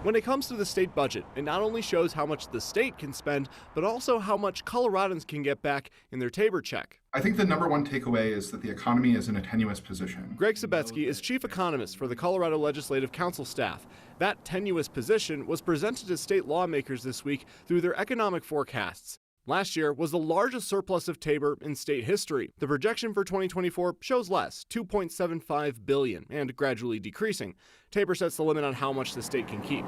When it comes to the state budget, it not only shows how much the state can spend, but also how much Coloradans can get back in their TABOR check. I think the number one takeaway is that the economy is in a tenuous position. Greg Sabetsky is chief economist for the Colorado Legislative Council staff. That tenuous position was presented to state lawmakers this week through their economic forecasts. Last year was the largest surplus of TABOR in state history. The projection for 2024 shows less, $2.75 billion, and gradually decreasing. TABOR sets the limit on how much the state can keep.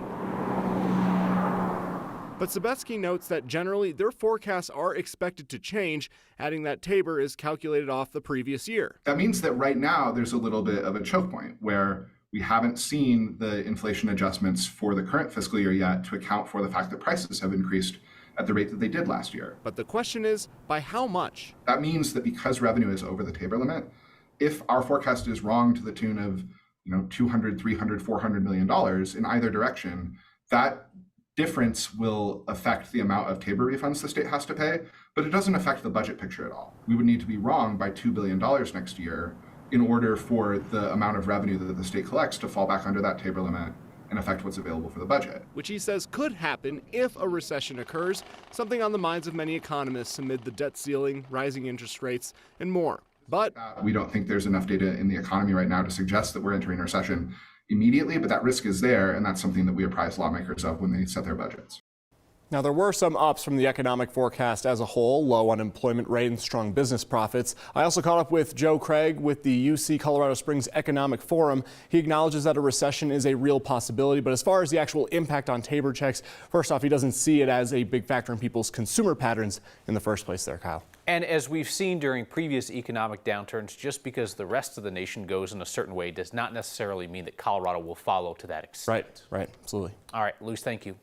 But Sabetsky notes that generally their forecasts are expected to change, adding that TABOR is calculated off the previous year. That means that right now there's a little bit of a choke point where we haven't seen the inflation adjustments for the current fiscal year yet to account for the fact that prices have increased at the rate that they did last year. But the question is, by how much? That means that because revenue is over the TABOR limit, if our forecast is wrong to the tune of $200, $300, $400 million in either direction, that difference will affect the amount of TABOR refunds the state has to pay, but it doesn't affect the budget picture at all. We would need to be wrong by $2 billion next year in order for the amount of revenue that the state collects to fall back under that TABOR limit and affect what's available for the budget. Which he says could happen if a recession occurs, something on the minds of many economists amid the debt ceiling, rising interest rates, and more. But we don't think there's enough data in the economy right now to suggest that we're entering a recession immediately, but that risk is there, and that's something that we apprise lawmakers of when they set their budgets. Now, there were some ups from the economic forecast as a whole, low unemployment rate and strong business profits. I also caught up with Joe Craig with the UC Colorado Springs Economic Forum. He acknowledges that a recession is a real possibility, but as far as the actual impact on TABOR checks, first off, he doesn't see it as a big factor in people's consumer patterns in the first place there, Kyle. And as we've seen during previous economic downturns, just because the rest of the nation goes in a certain way does not necessarily mean that Colorado will follow to that extent. Right, absolutely. All right, Luce, thank you.